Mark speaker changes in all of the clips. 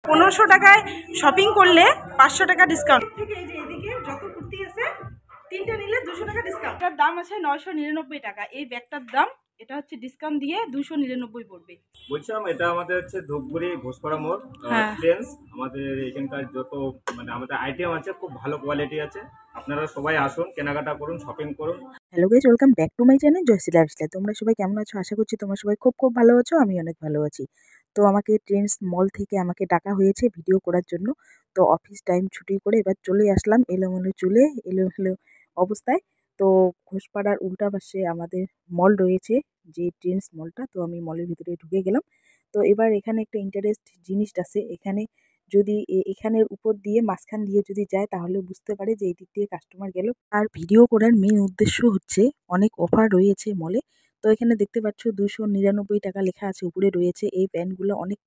Speaker 1: 1500 টাকায় শপিং করলে 500 টাকা ডিসকাউন্ট থেকে। এই যে এদিকে যত কুর্তি আছে তিনটা নিলে 200 টাকা ডিসকাউন্ট। এটার দাম আছে 999 টাকা। এই ব্যাগটার দাম এটা হচ্ছে ডিসকাউন্ট দিয়ে 299 পড়বে।
Speaker 2: বলছিলাম এটা আমাদের হচ্ছে ধূপগুড়ি ঘোষপাড়া মোড় ট্রেন্ডস। আমাদের এখানকার যত মানে আমাদের আইটেম আছে খুব ভালো কোয়ালিটি আছে। আপনারা সবাই আসুন, কেনাকাটা করুন, শপিং করুন।
Speaker 3: Hello guys, welcome back to my channel Joyshree lifestyle. তোমরা সবাই কেমন আছো? আশা করছি তোমরা সবাই খুব ভালো আছো। আমি অনেক ভালো আছি। তো আমাকে ট্রেন্ডস মল থেকে আমাকে ডাকা হয়েছে ভিডিও করার জন্য। তো অফিস টাইম ছুটি করে এবার চলে আসলাম এলোমেলো চুলে এলোমেলো অবস্থায়। তো ঘোষপাড়ার উল্টা পাশে আমাদের মল রয়েছে, যে ট্রেন্ডস মলটা। তো আমি মলের ভিতরে ঢুকে গেলাম। তো এবার এখানে একটা ইন্টারেস্ট জিনিস আছে। এখানে যদি এখানের উপর দিয়ে মাঝখান দিয়ে যদি যায় তাহলে বুঝতে পারে যে এই দিক দিয়ে কাস্টমার গেল। আর ভিডিও করার মেন উদ্দেশ্য হচ্ছে অনেক অফার রয়েছে মলে। তো এখানে দেখতে পাচ্ছ 299 টাকা লেখা আছে, উপরে রয়েছে। এই প্যান্টগুলো অনেক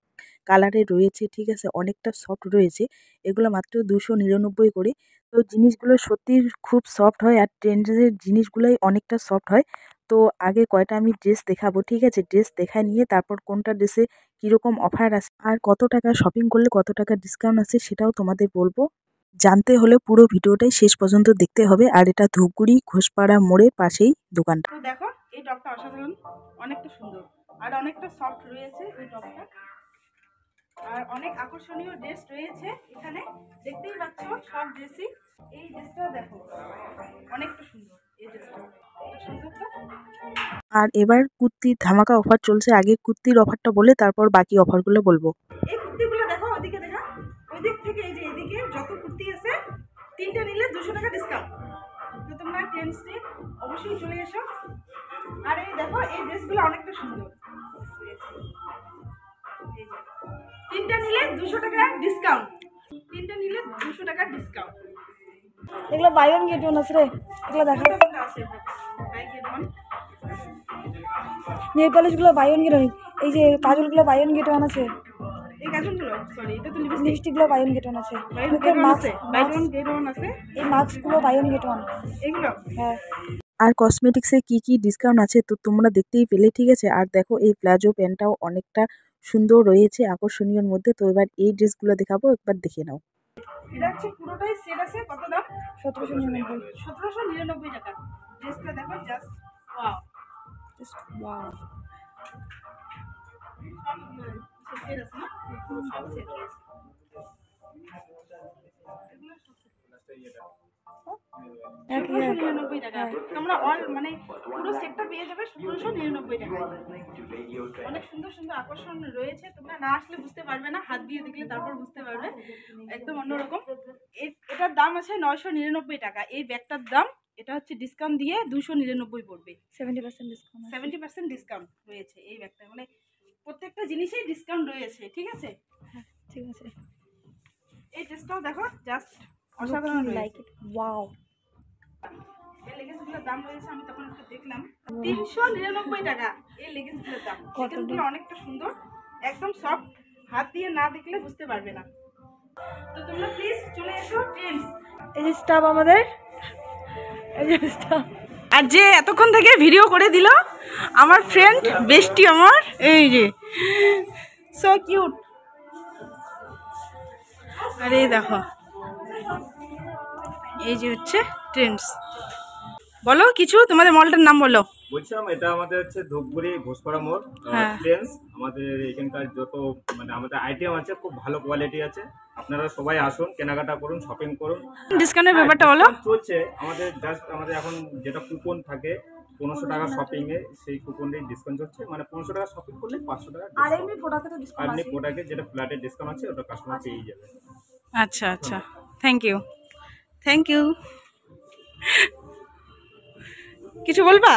Speaker 3: কালারের রয়েছে, ঠিক আছে, অনেকটা সফট রয়েছে। এগুলো মাত্র 299 করে। তো জিনিসগুলো সত্যি খুব সফট হয়, আর ট্রেন্ডসের জিনিসগুলোই অনেকটা সফট হয়। তো আগে কয়টা আমি ড্রেস দেখাবো, ঠিক আছে, ড্রেস দেখা নিয়ে তারপর কোনটা ড্রেসে কীরকম অফার আছে আর কত টাকা শপিং করলে কত টাকা ডিসকাউন্ট আছে সেটাও তোমাদের বলবো। জানতে হলে পুরো ভিডিওটাই শেষ পর্যন্ত দেখতে হবে। আর এটা ধূপগুড়ি ঘোষপাড়া মোড়ের পাশেই দোকানটা।
Speaker 1: তো দেখো এই টপটা অসাধারণ, অনেকটা সুন্দর আর অনেকটা সফট রয়েছে এই টপটা। আর অনেক আকর্ষণীয় ড্রেস রয়েছে এখানে, দেখতেই পাচ্ছ সব ড্রেসই। এই ড্রেসটা দেখো অনেকটা সুন্দর, এই ড্রেসটা সুন্দর তো।
Speaker 3: আর এবার কুর্তির ধামাকা অফার চলছে। আগে কুর্তির অফারটা বলে তারপর বাকি অফারগুলো বলবো।
Speaker 1: এই কুর্তিগুলো দেখো, ওইদিকে দেখা, ওই দিক থেকে এই যে এদিকে যত কুর্তি আছে তিনটা নিলে 200 টাকা ডিসকাউন্ট। তো তোমরা ট্রেন্ডসে অবশ্যই চলে এসো। আর এই দেখো এই ড্রেসগুলো অনেকটা সুন্দর, তিনটা নিলে 200 টাকা ডিসকাউন্ট, তিনটা নিলে 200 টাকা ডিসকাউন্ট।
Speaker 4: এগুলো বাই ওয়ান গেট ওয়ান আছে রে, এগুলো দেখা
Speaker 1: আছে বাই গেট ওয়ান।
Speaker 4: নেল পলিশগুলো বাই ওয়ান গেট ওয়ান, এই যে কাজলগুলো বাই ওয়ান গেট ওয়ান আছে,
Speaker 1: এই কাজলগুলো সরি এটা তো
Speaker 4: লিপস্টিকগুলো বাই ওয়ান গেট ওয়ান আছে,
Speaker 1: মুখের mask buy one get one আছে,
Speaker 4: এই মাস্কগুলো বাই ওয়ান গেট ওয়ান
Speaker 1: এগুলো।
Speaker 4: হ্যাঁ।
Speaker 3: আর কসমেটিক্সে কি কি ডিসকাউন্ট আছে তো তোমরা দেখতেই পেলে, ঠিক আছে। আর দেখো এই প্লাজো প্যান্টটাও অনেকটা সুন্দর রয়েছে আকর্ষণীয়র মধ্যে। তো এবার এই ড্রেসগুলো দেখাবো, একবার দেখে নাও।
Speaker 1: এটা হচ্ছে পুরোটাই সেট আছে, কত দাম?
Speaker 4: 1799
Speaker 1: টাকা। ড্রেসটা দেখো just wow,
Speaker 4: just wow.
Speaker 1: Set আছে না, সব সেট আছে। তোমরা অল মানে পুরো সেটটা পেয়ে যাবে 1799 টাকা। অনেক সুন্দর সুন্দর আকর্ষণ রয়েছে, তোমরা না আসলে বুঝতে পারবে না, হাত দিয়ে দেখলে তারপর বুঝতে পারবে, একদম অন্যরকম। এটার দাম আছে 999 টাকা। এই ব্যাগটার দাম এটা হচ্ছে ডিসকাউন্ট দিয়ে 299 পড়বে।
Speaker 4: 70% ডিসকাউন্ট,
Speaker 1: 70% ডিসকাউন্ট রয়েছে এই ব্যাগটা, মানে প্রত্যেকটা জিনিসেই ডিসকাউন্ট রয়েছে, ঠিক আছে।
Speaker 4: হ্যাঁ ঠিক আছে।
Speaker 1: এই ড্রেসটাও দেখো জাস্ট অসাধারণ,
Speaker 4: লাইক ইট, ওয়াও।
Speaker 1: এই লেগিংসগুলোর দাম রয়েছে, আমি তখন একটু দেখলাম 399 টাকা। এই লেগিংসগুলোর দাম, লেগিংসগুলো অনেকটা সুন্দর, একদম সফট, হাত দিয়ে না দেখলে বুঝতে পারবে না। তো তোমরা প্লিজ চলে এসো ট্রেন্ডস।
Speaker 4: এই যে স্টাফ আমাদের, এই যে স্টাফ।
Speaker 1: আর যে এতক্ষণ থেকে ভিডিও করে দিল আমার ফ্রেন্ড বেস্টি, আমার এই যে সো কিউট। আর এই দেখো এই যে হচ্ছে ট্রেন্ডস। বলো কিছু, তোমাদের মলটার নাম বলো।
Speaker 2: বলছিলাম এটা আমাদের হচ্ছে ধূপগুড়ি ঘোষপাড়া মোড় ট্রেন্ডস। আমাদের এখানকার যত মানে আমাদের আইটেম আছে খুব ভালো কোয়ালিটি আছে। আপনারা সবাই আসুন, কেনাকাটা করুন, শপিং করুন।
Speaker 1: ডিসকাউন্টের ব্যাপারটা বলো।
Speaker 2: চলছে আমাদের জাস্ট আমাদের এখন যেটা কুপন থাকে 1500 টাকা শপিং এ, সেই কুপনের ডিসকাউন্ট চলছে। মানে 1500 টাকা শপিং করলে 500 টাকা
Speaker 4: আর এমনি প্রোডাক্টে তো ডিসকাউন্ট আছে,
Speaker 2: এমনি প্রোডাক্টে যেটা ফ্ল্যাটের ডিসকাউন্ট আছে ওটা কাস্টমার পেয়ে যাবে।
Speaker 1: আচ্ছা আচ্ছা, থ্যাংক ইউ, থ্যাংক ইউ। কিছু বলবা?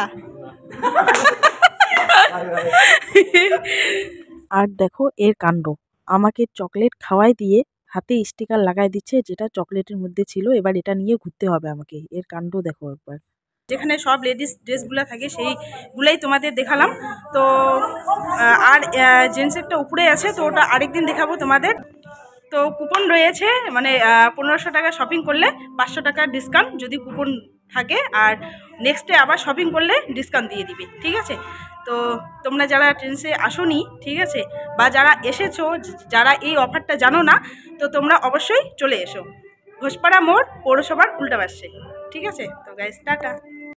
Speaker 3: আর দেখো এর কাণ্ড, আমাকে চকলেট খাওয়াই দিয়ে হাতে স্টিকার লাগাই দিচ্ছে যেটা চকলেটের মধ্যে ছিল। এবার এটা নিয়ে ঘুরতে হবে আমাকে। এর কাণ্ড দেখো একবার।
Speaker 1: যেখানে সব লেডিস ড্রেসগুলো থাকে সেইগুলাই তোমাদের দেখালাম। তো আর জেন্টসেরটা উপরে আছে, তো ওটা আরেকদিন দেখাবো তোমাদের। তো কুপন রয়েছে, মানে 1500 টাকা শপিং করলে 500 টাকার ডিসকাউন্ট যদি কুপন থাকে, আর নেক্সট ডে আবার শপিং করলে ডিসকাউন্ট দিয়ে দিবে, ঠিক আছে। তো তোমরা যারা ট্রেন্ডসে আসোনি, ঠিক আছে, বা যারা এসেছো, যারা এই অফারটা জানো না, তো তোমরা অবশ্যই চলে এসো ঘোষপাড়া মোড়, পৌরসভার উল্টা পাশে। ঠিক আছে, তো গাইস টাটা।